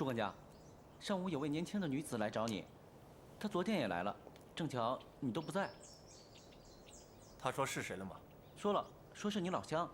主管家，上午有位年轻的女子来找你，她昨天也来了，正巧你都不在。她说是谁了吗？说了，说是你老乡。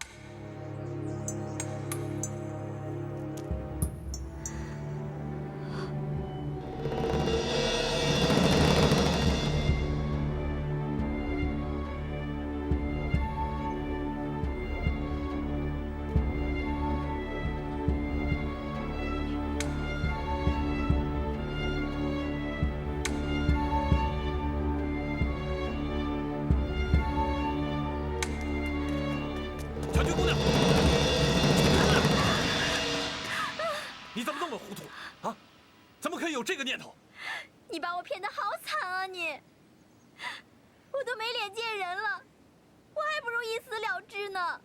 小菊姑娘，你怎么那么糊涂啊？怎么可以有这个念头？你把我骗得好惨啊你！我都没脸见人了，我还不如一死了之呢。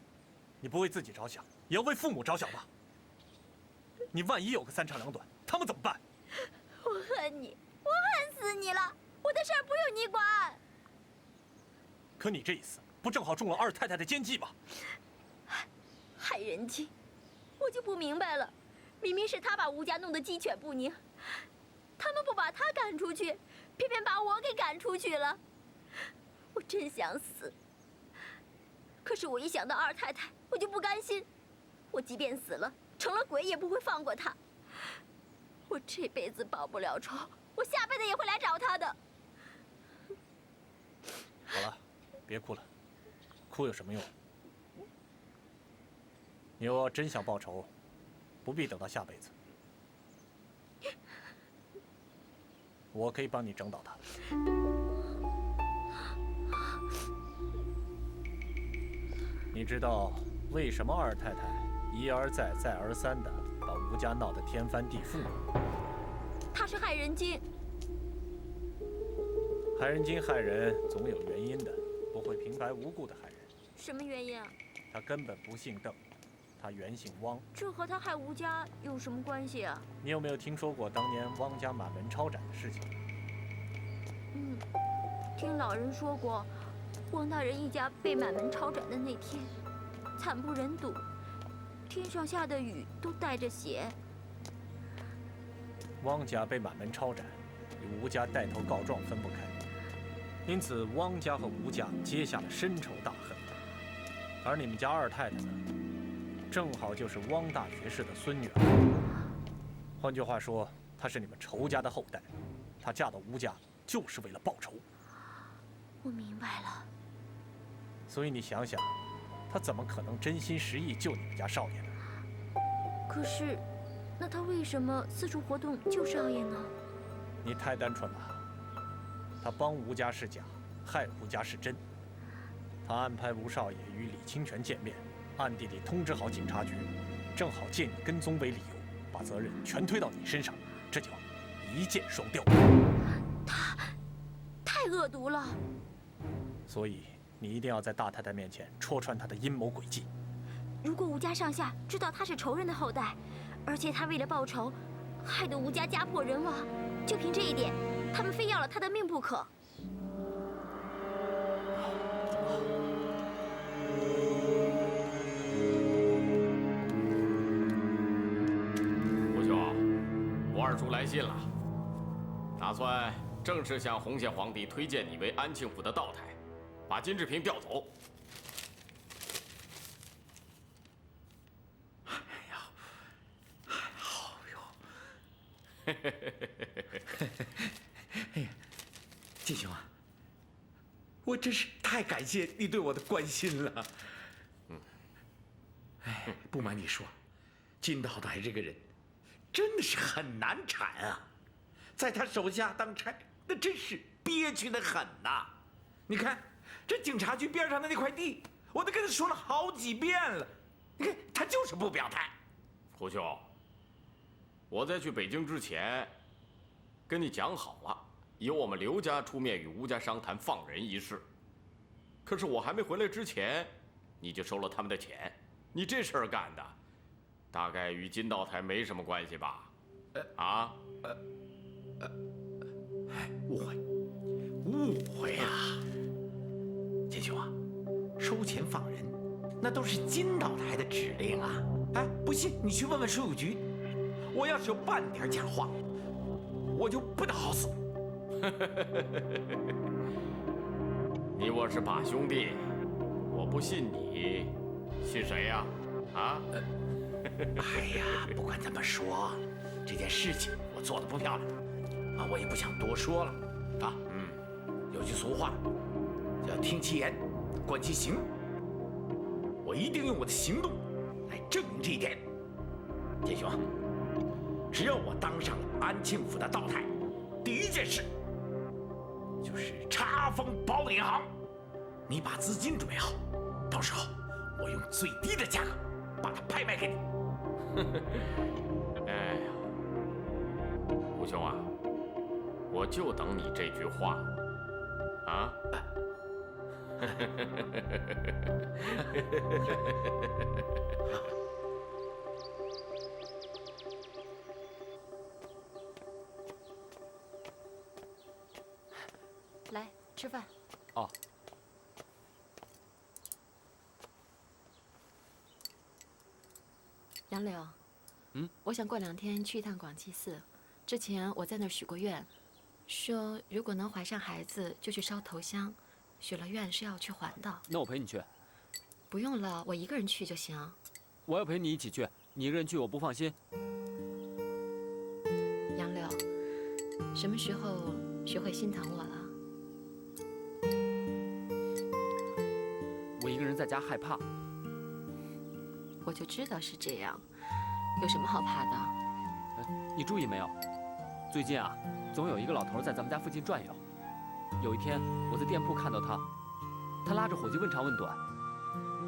你不为自己着想，也要为父母着想吧？你万一有个三长两短，他们怎么办？我恨你，我恨死你了！我的事儿不用你管。可你这一死，不正好中了二太太的奸计吗？害人精，我就不明白了，明明是他把吴家弄得鸡犬不宁，他们不把他赶出去，偏偏把我给赶出去了。我真想死，可是我一想到二太太，我就不甘心。我即便死了，成了鬼也不会放过她。我这辈子报不了仇，我下辈子也会来找她的。好了，别哭了，哭有什么用？你若真想报仇，不必等到下辈子，我可以帮你整倒他。你知道为什么二太太一而再、再而三的把吴家闹得天翻地覆吗？她是害人精。害人精害人总有原因的，不会平白无故的害人。什么原因啊？他根本不姓邓，他原姓汪。这和他害吴家有什么关系啊？你有没有听说过当年汪家满门抄斩的事情？听老人说过，汪大人一家被满门抄斩的那天，惨不忍睹，天上下的雨都带着血。汪家被满门抄斩，与吴家带头告状分不开，因此汪家和吴家结下了深仇大恨。而你们家二太太呢，正好就是汪大学士的孙女儿。换句话说，她是你们仇家的后代，她嫁到吴家就是为了报仇。我明白了。所以你想想，她怎么可能真心实意救你们家少爷呢？可是，那他为什么四处活动救少爷呢？你太单纯了。他帮吴家是假，害吴家是真。他安排吴少爷与李清泉见面，暗地里通知好警察局，正好借你跟踪为理由，把责任全推到你身上，这叫一箭双雕。他太恶毒了。所以你一定要在大太太面前戳穿他的阴谋诡计。如果吴家上下知道他是仇人的后代，而且他为了报仇，害得吴家家破人亡，就凭这一点，他们非要了他的命不可。胡兄，吴二叔来信了，打算正式向洪宪皇帝推荐你为安庆府的道台，把金志平调走。哎呀，金兄啊，我真是太感谢你对我的关心了。哎，不瞒你说，金道台这个人真的是很难缠啊，在他手下当差，那真是憋屈的很呐。你看这警察局边上的那块地，我都跟他说了好几遍了，你看他就是不表态。胡兄，我在去北京之前，跟你讲好了，由我们刘家出面与吴家商谈放人一事。可是我还没回来之前，你就收了他们的钱，你这事儿干的，大概与金道台没什么关系吧？误会，误会啊！金兄啊，收钱放人，那都是金道台的指令啊！哎，不信你去问问税务局，我要是有半点假话，我就不得好死。你我是把兄弟，我不信你，信谁呀？啊？哎呀，不管怎么说，这件事情我做的不漂亮，啊，我也不想多说了，啊，有句俗话，叫听其言，观其行。我一定用我的行动来证明这一点。建雄，只要我当上了安庆府的道台，第一件事就是查封宝鼎银行。你把资金准备好，到时候我用最低的价格把它拍卖给你。哎呀，吴兄啊，我就等你这句话啊！来吃饭。哦。杨柳，我想过2天去一趟广济寺。之前我在那儿许过愿，说如果能怀上孩子，就去烧头香。许了愿是要去还的。那我陪你去。不用了，我一个人去就行。我要陪你一起去，你一个人去我不放心。杨柳，什么时候学会心疼我了？我一个人在家害怕。我就知道是这样，有什么好怕的？你注意没有？最近啊，总有一个老头在咱们家附近转悠。有一天，我在店铺看到他，他拉着伙计问长问短，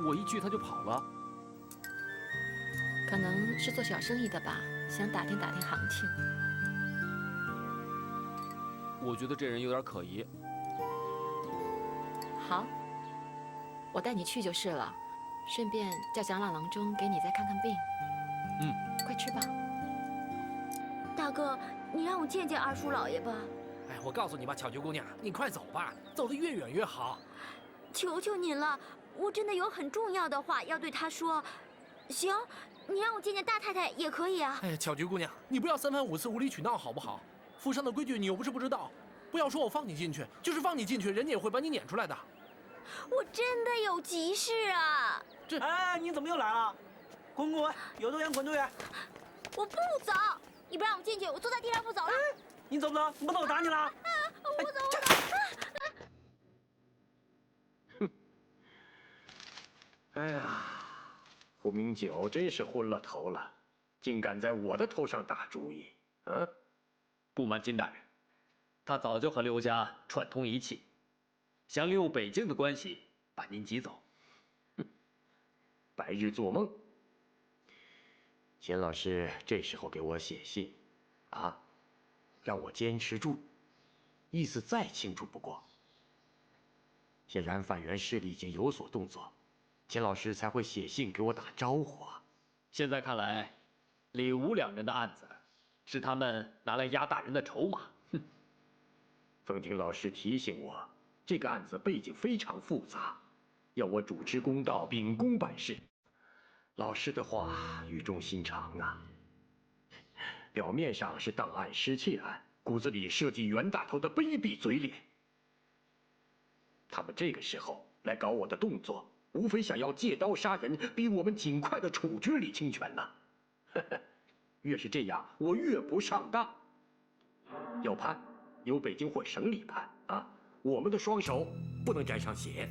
我一去他就跑了。可能是做小生意的吧，想打听打听行情。我觉得这人有点可疑。好，我带你去就是了，顺便叫蒋老郎中给你再看看病。快吃吧。大哥，你让我见见二叔老爷吧。哎，我告诉你吧，巧菊姑娘，你快走吧，走得越远越好。求求您了，我真的有很重要的话要对他说。行，你让我见见大太太也可以啊。哎，巧菊姑娘，你不要3番5次无理取闹好不好？府上的规矩你又不是不知道，不要说我放你进去，就是放你进去，人家也会把你撵出来的。我真的有急事啊！哎，你怎么又来了？滚滚，有多远滚多远！我不走，你不让我进去，我坐在地上不走了。你走不走？不走我打你了！我走，我走。哎呀，傅明九真是昏了头了，竟敢在我的头上打主意！啊！不瞒金大人，他早就和刘家串通一气，想利用北京的关系把您挤走。白日做梦！钱老师这时候给我写信，啊，让我坚持住，意思再清楚不过。显然范源势力已经有所动作，钱老师才会写信给我打招呼啊。现在看来，李吴两人的案子是他们拿来压大人的筹码。哼！凤婷老师提醒我，这个案子背景非常复杂，要我主持公道，秉公办事。老师的话语重心长啊。表面上是档案失窃案，骨子里设计袁大头的卑鄙嘴脸。他们这个时候来搞我的动作，无非想要借刀杀人，逼我们尽快的处决李清泉呐。越是这样，我越不上当。要判，由北京或省里判啊，我们的双手不能沾上血。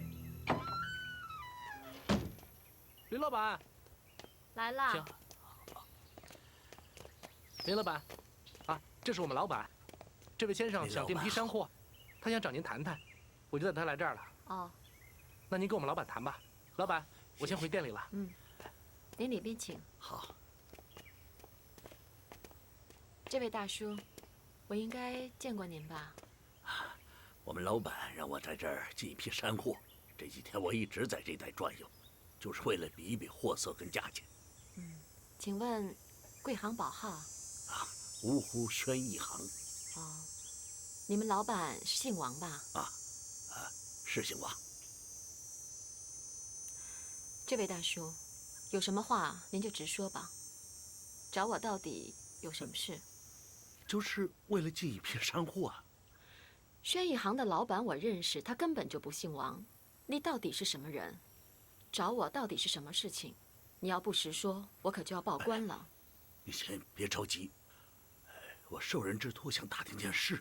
林老板，来啦。行。林老板，啊，这是我们老板，这位先生想另批山货，他想找您谈谈，我就带他来这儿了。哦，那您跟我们老板谈吧。老板，我先回店里了。您里边请。好。这位大叔，我应该见过您吧？我们老板让我在这儿进一批山货，这几天我一直在这带转悠，就是为了比一比货色跟价钱。请问贵行宝号？芜湖轩一行。哦，你们老板是姓王吧？是姓王。这位大叔，有什么话您就直说吧。找我到底有什么事？就是为了进一批山货啊。轩逸行的老板我认识，他根本就不姓王。你到底是什么人？找我到底是什么事情？你要不实说，我可就要报官了。你先别着急，我受人之托想打听件事。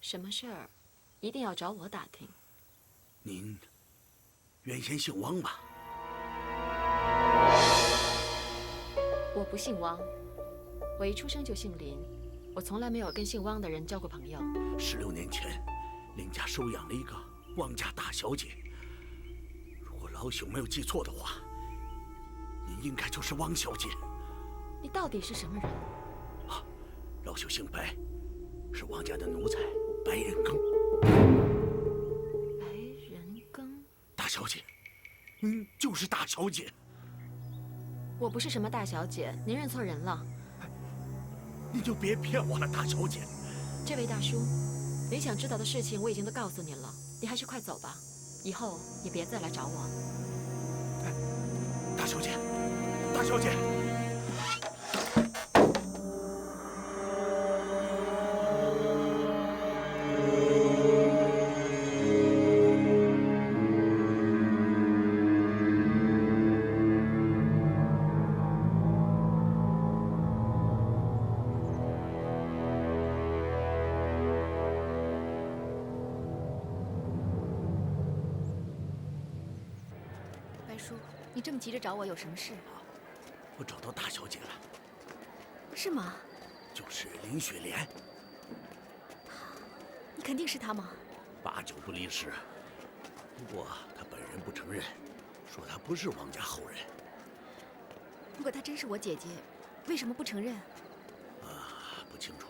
什么事儿？一定要找我打听？您原先姓汪吧？我不姓汪，我一出生就姓林，我从来没有跟姓汪的人交过朋友。16年前，林家收养了一个汪家大小姐。如果老朽没有记错的话，您应该就是汪小姐。你到底是什么人？啊，老朽姓白，是汪家的奴才白人庚。白人庚。大小姐，您就是大小姐。我不是什么大小姐，您认错人了。你就别骗我了，大小姐。这位大叔，您想知道的事情我已经都告诉您了，你还是快走吧，以后你别再来找我。大小姐，大小姐。白叔，你这么急着找我，有什么事？我找到大小姐了。是吗？就是林雪莲。你肯定是她吗？8、9不离10。不过她本人不承认，说她不是汪家后人。如果她真是我姐姐，为什么不承认？不清楚。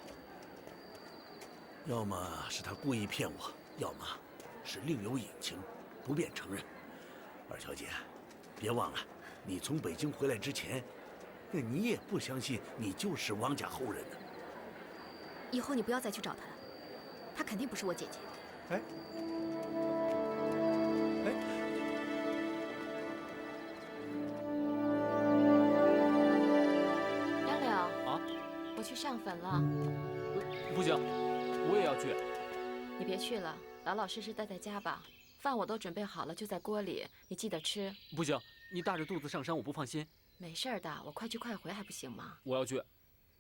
要么是她故意骗我，要么是另有隐情，不便承认。二小姐，别忘了，你从北京回来之前，那你也不相信你就是汪家后人呢。以后你不要再去找她了，她肯定不是我姐姐。哎，杨柳啊，我去上坟了。不行，我也要去。你别去了，老老实实待在家吧。饭我都准备好了，就在锅里，你记得吃。不行，你大着肚子上山，我不放心。没事的，我快去快回还不行吗？我要去。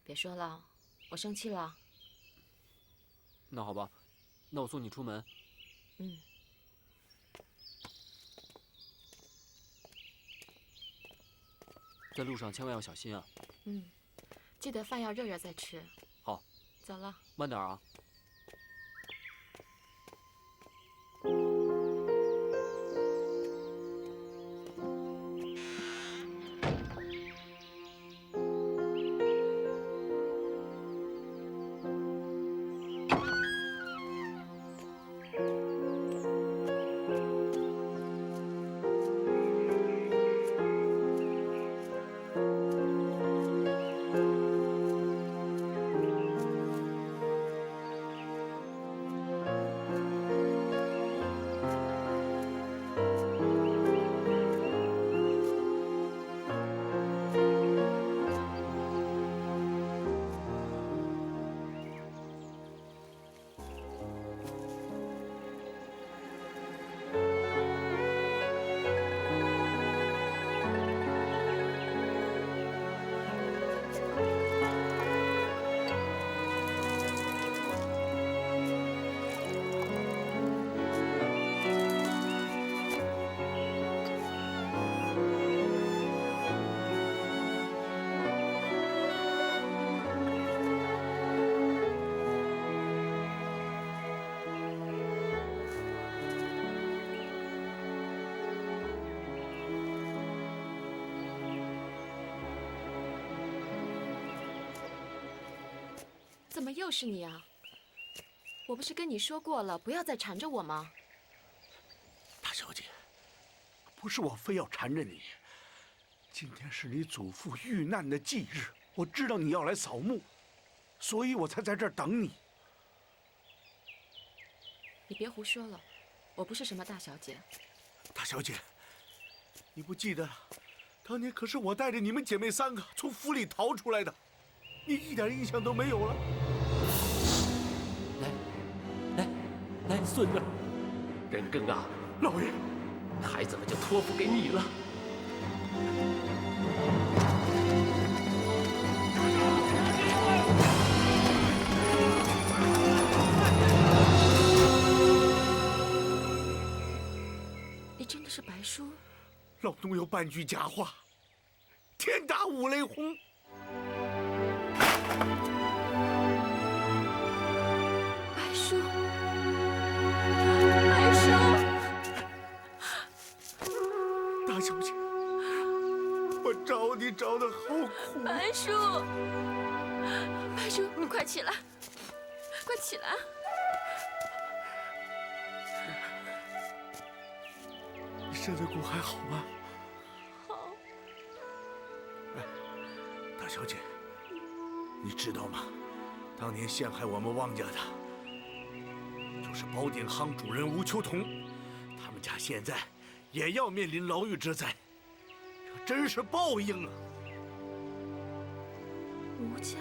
别说了，我生气了。那好吧，那我送你出门。嗯。在路上千万要小心啊。嗯，记得饭要热热再吃。好。走了。慢点啊。怎么又是你啊？我不是跟你说过了，不要再缠着我吗？大小姐，不是我非要缠着你。今天是你祖父遇难的忌日，我知道你要来扫墓，所以我才在这儿等你。你别胡说了，我不是什么大小姐。大小姐，你不记得了？当年可是我带着你们姐妹3个从府里逃出来的。你一点印象都没有了。来，孙子，仁庚啊，老爷，孩子们就托付给你了。你真的是白叔？老奴有半句假话，天打五雷轰。白叔，白叔，大小姐，我找你找的好苦。白叔，白叔，你快起来，快起来！你身子骨还好吗？好。大小姐，你知道吗？当年陷害我们汪家的，就是宝鼎行主人吴秋桐，他们家现在也要面临牢狱之灾，这真是报应啊！吴家？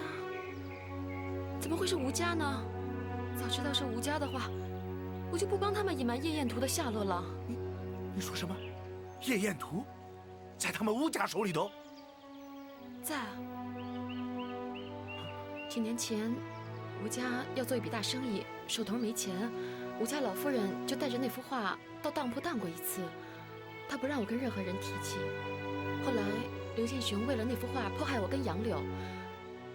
怎么会是吴家呢？早知道是吴家的话，我就不帮他们隐瞒叶彦图的下落了。你说什么？叶彦图在他们吴家手里头？在啊。几年前，吴家要做一笔大生意，手头没钱，吴家老夫人就带着那幅画到当铺当过一次，她不让我跟任何人提起。后来刘建雄为了那幅画迫害我跟杨柳，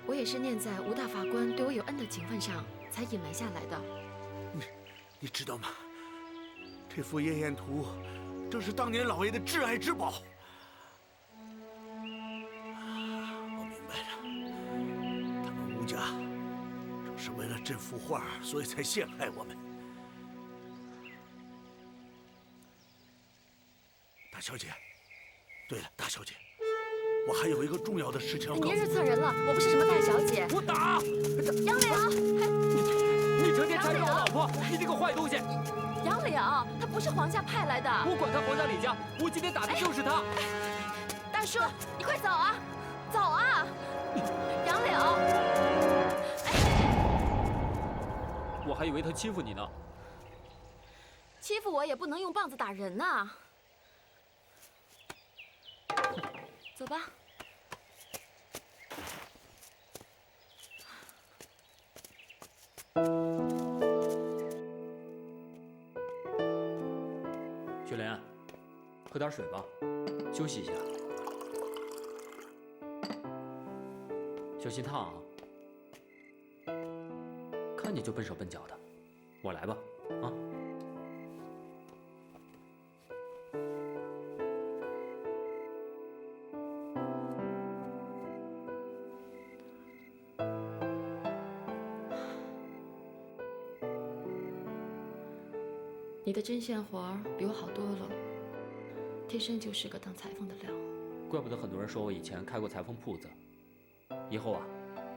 我也是念在吴大法官对我有恩的情分上，才隐瞒下来的。你知道吗？这幅夜宴图正是当年老爷的挚爱之宝。我明白了，他们吴家正是为了这幅画，所以才陷害我们。大小姐，对了，大小姐，我还有一个重要的事情要告诉你。你别日测人了，我不是什么大小姐。我打！杨柳，你成天缠着我老婆，你这个坏东西！杨柳，他不是皇家派来的。我管他皇家李家，我今天打的就是他。大叔，你快走啊，走啊！杨柳，我还以为他欺负你呢。欺负我也不能用棒子打人呐。走吧。雪莲，喝点水吧，休息一下。小心烫啊！看你就笨手笨脚的，我来吧，啊！你的针线活儿比我好多了，天生就是个当裁缝的料。怪不得很多人说我以前开过裁缝铺子。以后啊，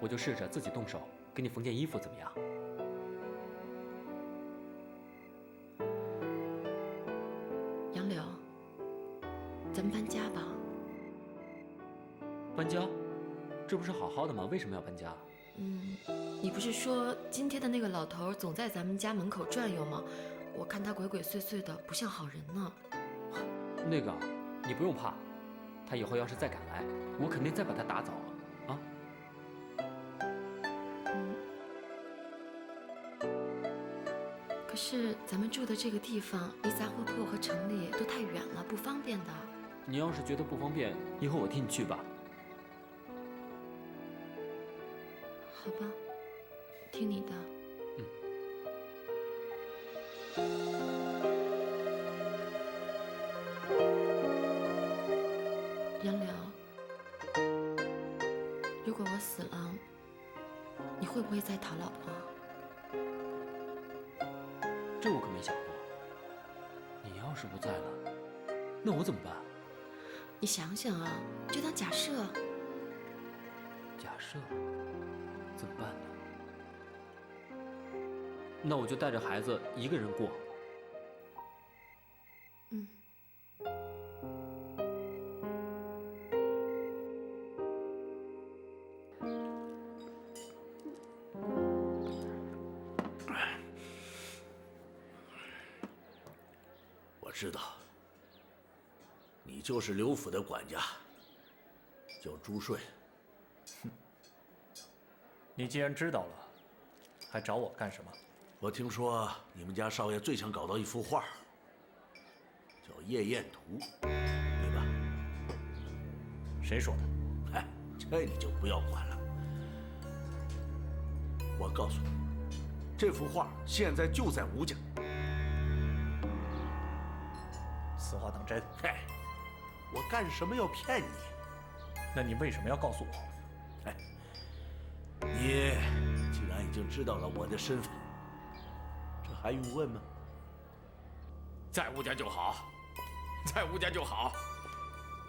我就试着自己动手给你缝件衣服，怎么样？杨柳，咱们搬家吧。搬家？这不是好好的吗？为什么要搬家？你不是说今天的那个老头总在咱们家门口转悠吗？我看他鬼鬼祟祟的，不像好人呢。那个，你不用怕，他以后要是再敢来，我肯定再把他打走啊！可是咱们住的这个地方离杂货铺和城里都太远了，不方便的。你要是觉得不方便，以后我替你去吧。好吧，听你的。杨柳，如果我死了，你会不会再讨老婆？这我可没想过。你要是不在了，那我怎么办？你想想啊，就当假设。假设怎么办呢？那我就带着孩子一个人过。知道，你就是刘府的管家，叫朱顺。你既然知道了，还找我干什么？我听说你们家少爷最想搞到一幅画，叫《夜宴图》，对吧？谁说的？哎，这你就不要管了。我告诉你，这幅画现在就在吴家。此话当真？嘿，我干什么要骗你？那你为什么要告诉我？哎，你既然已经知道了我的身份，这还用问吗？在吴家就好，在吴家就好，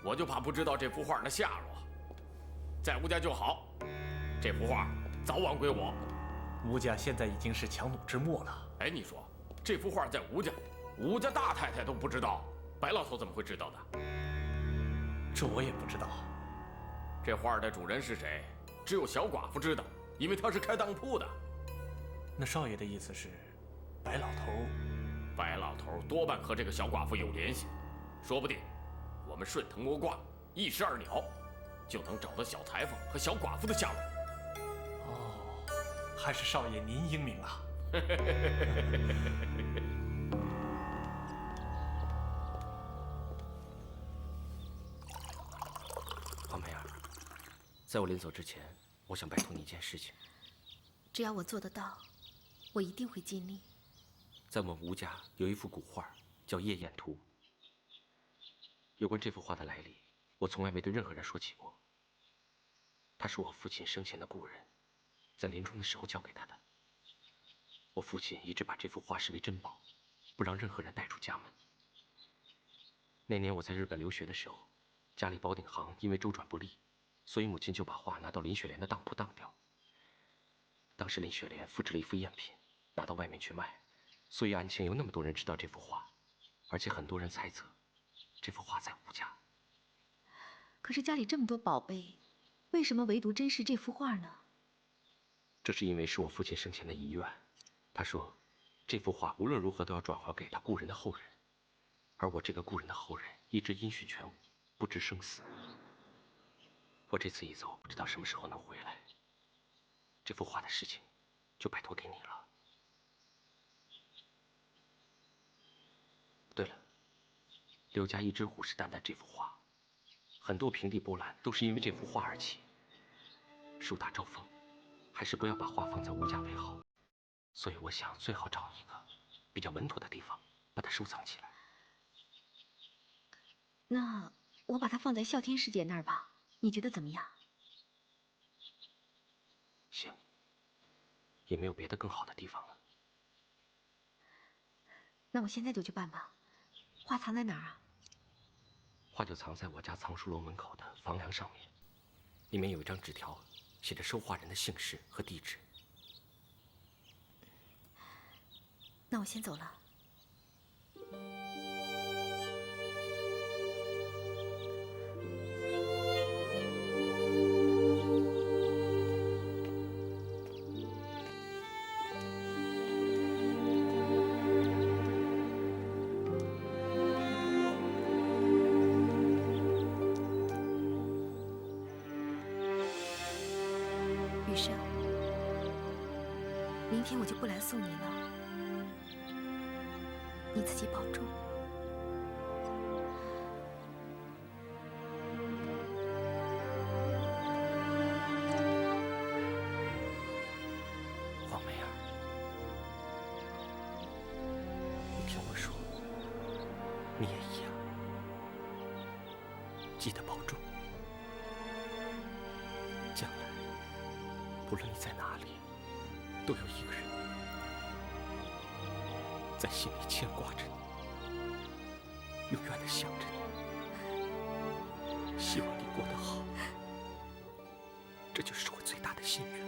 我就怕不知道这幅画的下落。在吴家就好，这幅画早晚归我。吴家现在已经是强弩之末了。哎，你说这幅画在吴家，吴家大太太都不知道，白老头怎么会知道的？这我也不知道。这画的主人是谁？只有小寡妇知道，因为她是开当铺的。那少爷的意思是，白老头多半和这个小寡妇有联系，说不定我们顺藤摸瓜，一石二鸟，就能找到小裁缝和小寡妇的下落。哦，还是少爷您英明啊！黄梅儿，在我临走之前，我想拜托你一件事情。只要我做得到，我一定会尽力。在我们吴家有一幅古画，叫《夜宴图》。有关这幅画的来历，我从来没对任何人说起过。它是我父亲生前的故人，在临终的时候交给他的。我父亲一直把这幅画视为珍宝，不让任何人带出家门。那年我在日本留学的时候，家里保鼎行因为周转不利，所以母亲就把画拿到林雪莲的当铺当掉。当时林雪莲复制了一幅赝品，拿到外面去卖，所以案前有那么多人知道这幅画，而且很多人猜测这幅画在吴家。可是家里这么多宝贝，为什么唯独珍视这幅画呢？这是因为是我父亲生前的遗愿。他说，这幅画无论如何都要转还给他故人的后人，而我这个故人的后人一直音讯全无，不知生死。我这次一走，不知道什么时候能回来。这幅画的事情，就拜托给你了。对了，刘家一直虎视眈眈这幅画，很多平地波澜都是因为这幅画而起。树大招风，还是不要把画放在吴家为好。所以我想最好找一个比较稳妥的地方，把它收藏起来。那我把它放在哮天师姐那儿吧，你觉得怎么样？行，也没有别的更好的地方了。那我现在就去办吧。画藏在哪儿啊？画就藏在我家藏书楼门口的房梁上面，里面有一张纸条，写着收画人的姓氏和地址。那我先走了。雨生，明天我就不来送你了。你自己保重。黄梅儿，你听我说，你也一样，记得保重。将来，不论你在哪里，都有一个人在心里牵挂着你，永远的想着你，希望你过得好，这就是我最大的心愿。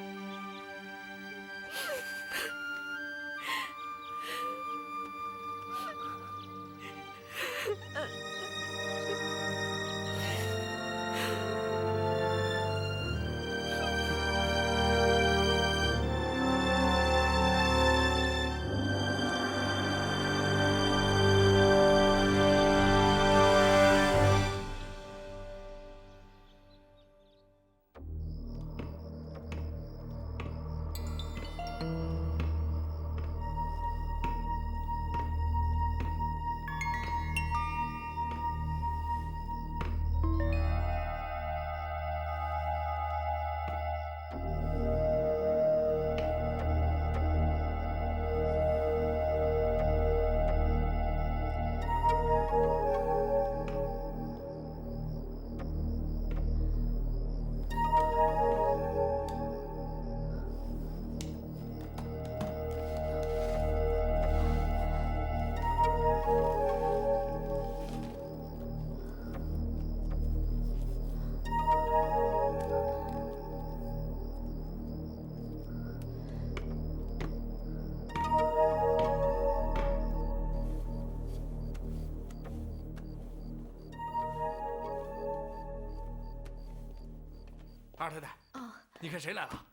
二太太，哦，你看谁来了？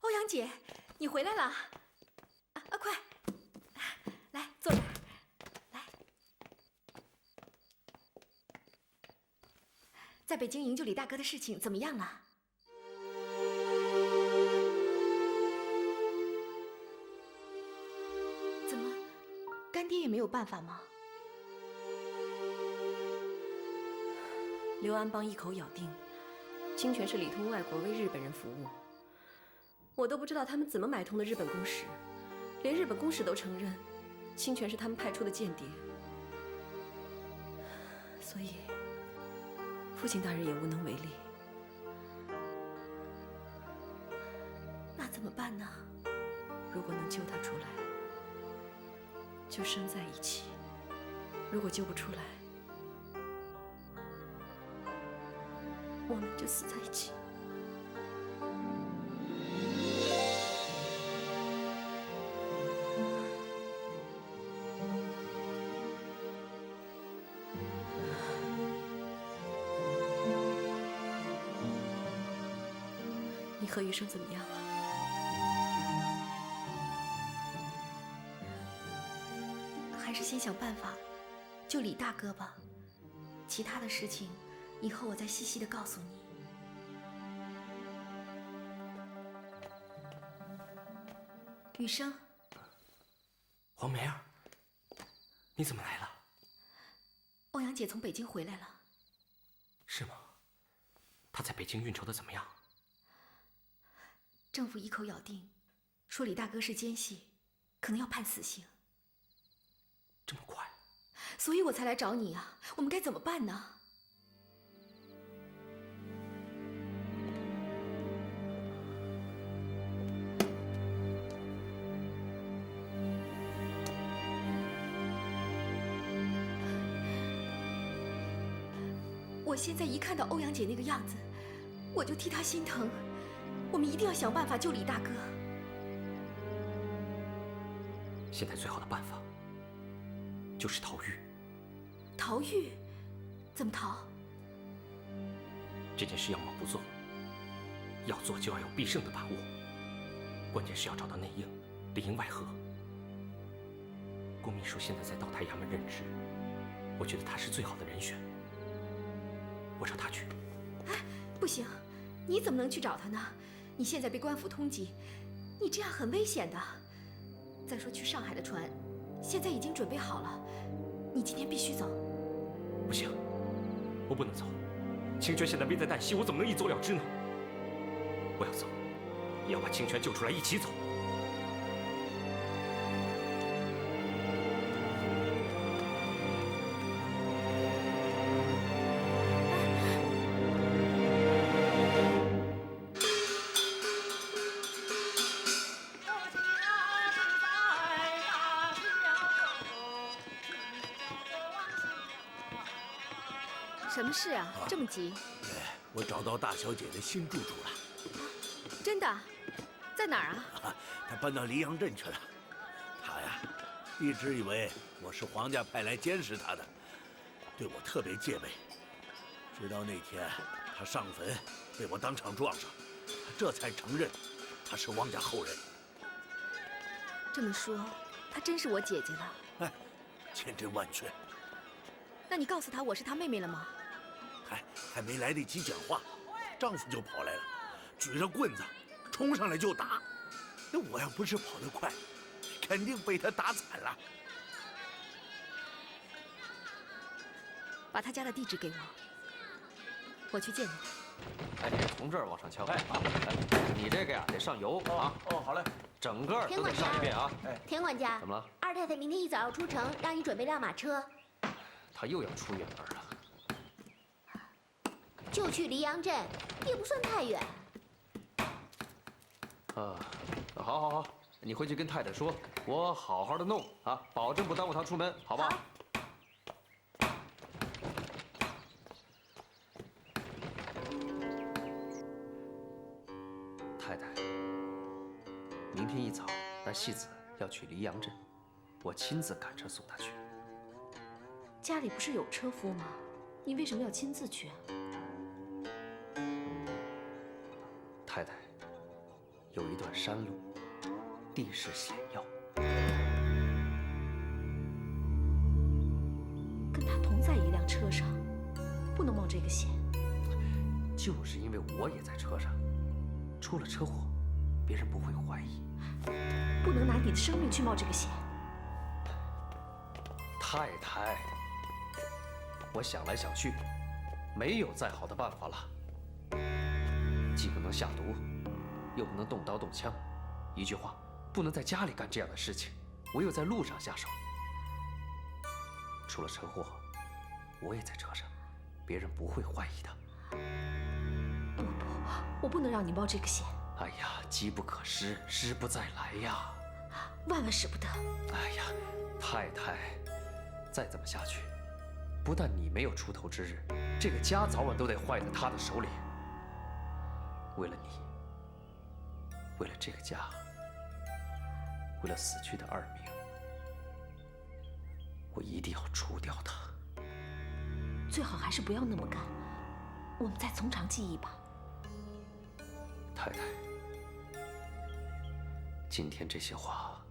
欧阳姐，你回来了！快，来坐这儿。来，在北京营救李大哥的事情怎么样了？怎么，干爹也没有办法吗？刘安邦一口咬定，清泉是里通外国为日本人服务。我都不知道他们怎么买通的日本公使，连日本公使都承认，清泉是他们派出的间谍。所以，父亲大人也无能为力。那怎么办呢？如果能救他出来，就生在一起；如果救不出来，我们就死在一起。你和余生怎么样了？还是先想办法救李大哥吧，其他的事情以后我再细细的告诉你。余生，黄梅儿，你怎么来了？欧阳姐从北京回来了。是吗？她在北京运筹的怎么样？政府一口咬定，说李大哥是奸细，可能要判死刑。这么快？所以我才来找你啊！我们该怎么办呢？我现在一看到欧阳姐那个样子，我就替她心疼。我们一定要想办法救李大哥。现在最好的办法就是逃狱。逃狱？怎么逃？这件事要么不做，要做就要有必胜的把握。关键是要找到内应，里应外合。郭秘书现在在道台衙门任职，我觉得他是最好的人选。我找他去。哎，不行，你怎么能去找他呢？你现在被官府通缉，你这样很危险的。再说去上海的船，现在已经准备好了，你今天必须走。不行，我不能走。清泉现在危在旦夕，我怎么能一走了之呢？我要走，也要把清泉救出来，一起走。什么事啊？这么急？我找到大小姐的新住处了。真的？在哪儿啊？她搬到黎阳镇去了。她呀，一直以为我是皇家派来监视她的，对我特别戒备。直到那天她上坟被我当场撞上，她这才承认她是汪家后人。这么说，她真是我姐姐了？哎，千真万确。那你告诉她我是她妹妹了吗？还没来得及讲话，丈夫就跑来了，举着棍子冲上来就打。那我要不是跑得快，肯定被他打惨了。把他家的地址给我，我去见你。哎，从这儿往上敲。哎，好，哎，你这个呀得上油啊。哦，好嘞，整个都得上一遍啊。哎，田管家，怎么了？二太太明天一早要出城，让你准备辆马车。她又要出远门了。就去黎阳镇，也不算太远。啊，好，好，好，你回去跟太太说，我好好的弄啊，保证不耽误她出门，好不好？太太，明天一早，那戏子要去黎阳镇，我亲自赶车送她去。家里不是有车夫吗？你为什么要亲自去啊？太太，有一段山路，地势险要。跟他同在一辆车上，不能冒这个险。就是因为我也在车上，出了车祸，别人不会怀疑。不能拿你的生命去冒这个险。太太，我想来想去，没有再好的办法了。既不能下毒，又不能动刀动枪，一句话，不能在家里干这样的事情，唯有在路上下手。出了车祸，我也在车上，别人不会怀疑的。不，我不能让你冒这个险。哎呀，机不可失，失不再来呀！万万使不得。哎呀，太太，再这么下去，不但你没有出头之日，这个家早晚都得坏在他的手里。为了你，为了这个家，为了死去的二明，我一定要除掉他。最好还是不要那么干，我们再从长计议吧。太太，今天这些话，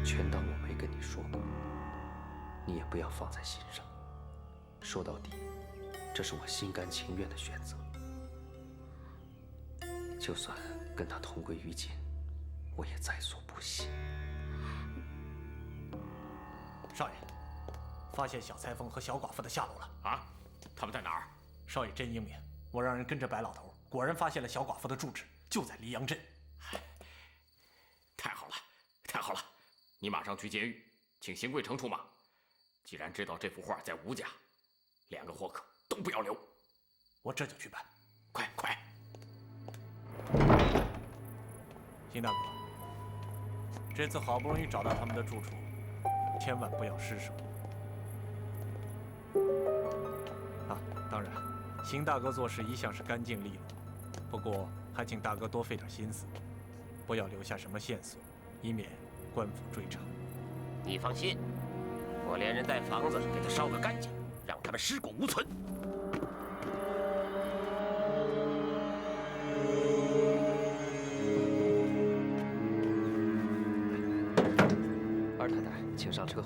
全当我没跟你说过，你也不要放在心上。说到底，这是我心甘情愿的选择。就算跟他同归于尽，我也在所不惜。少爷，发现小裁缝和小寡妇的下落了。啊？他们在哪儿？少爷真英明，我让人跟着白老头，果然发现了小寡妇的住址，就在黎阳镇。太好了，太好了！你马上去监狱，请邢贵成出马。既然知道这幅画在吴家，2个货客都不要留。我这就去办。快快！邢大哥，这次好不容易找到他们的住处，千万不要失手。啊，当然，邢大哥做事一向是干净利落，不过还请大哥多费点心思，不要留下什么线索，以免官府追查。你放心，我连人带房子给他烧个干净，让他们尸骨无存。二太太，请上车。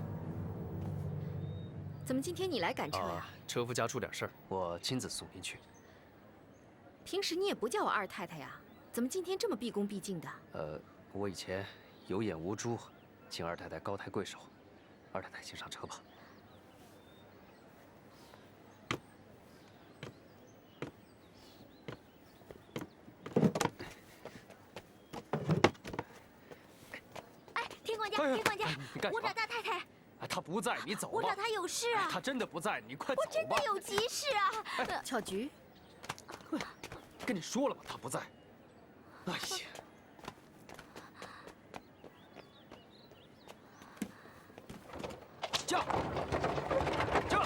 怎么今天你来赶车呀？车夫家出点事儿，我亲自送您去。平时你也不叫我二太太呀，怎么今天这么毕恭毕敬的？我以前有眼无珠，请二太太高抬贵手。二太太，请上车吧。哎，田管家，田管家，我找大太太。他不在，你走吧。我找他有事啊。他真的不在，你快走吧。我真的有急事啊。巧菊，跟你说了吧，他不在。哎呀。驾！驾！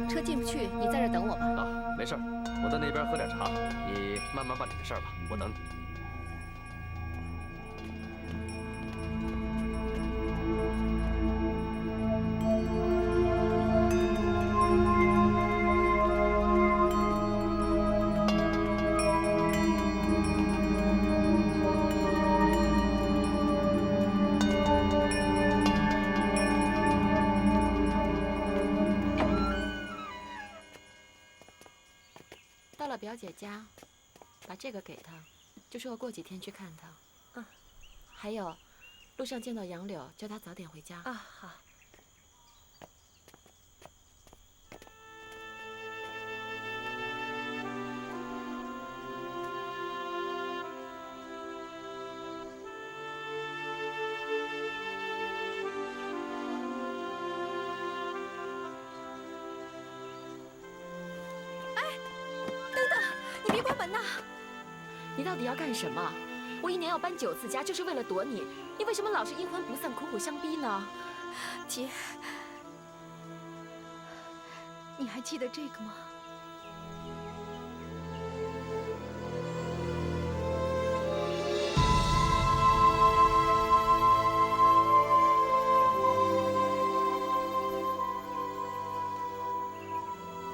车进不去，你在这等我吧。啊，没事儿，我在那边喝点茶，你慢慢办你的事儿吧，我等你。到了表姐家，把这个给她，就说我过几天去看她。还有，路上见到杨柳，叫她早点回家。啊，好。你到底要干什么？我一年要搬9次家，就是为了躲你。你为什么老是阴魂不散、苦苦相逼呢？姐，你还记得这个吗？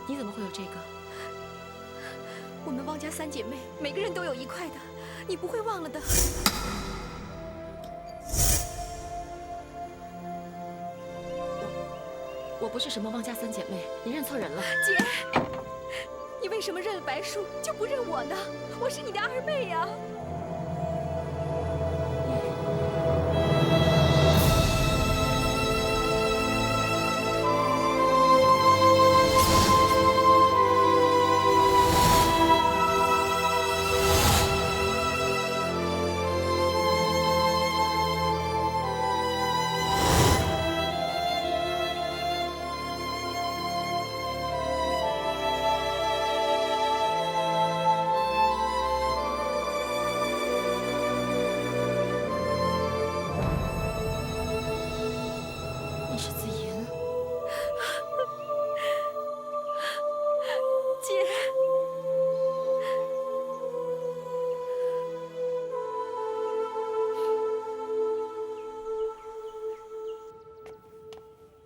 你怎么会有这个？我们汪家3姐妹，每个人都有1块的，你不会忘了的。我不是什么汪家3姐妹，你认错人了。姐，你为什么认了白叔就不认我呢？我是你的2妹呀。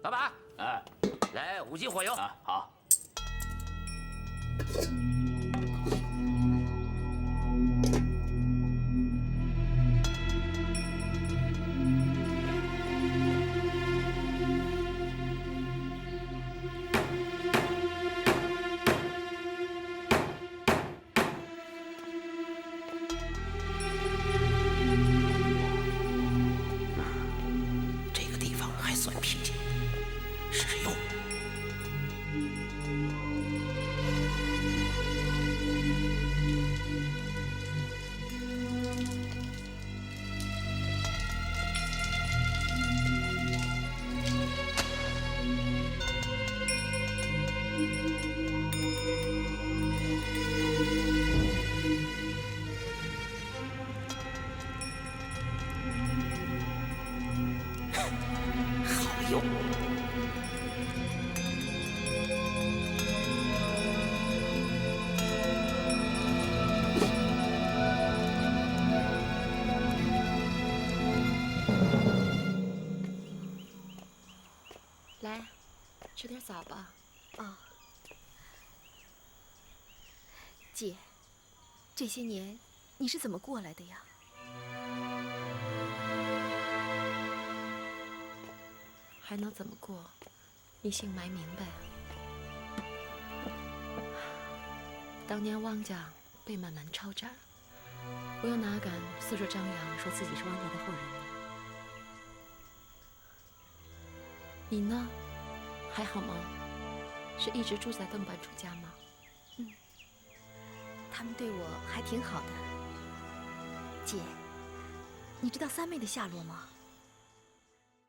老板，哎，来5斤火油啊！好。这个地方还算平静。使用。好用。来，吃点枣吧。啊，姐，这些年你是怎么过来的呀？还能怎么过？一姓埋名呗。当年汪家被满门抄斩，我又哪敢四处张扬说自己是汪家的后人呢？你呢？还好吗？是一直住在邓版主家吗？嗯，他们对我还挺好的。姐，你知道3妹的下落吗？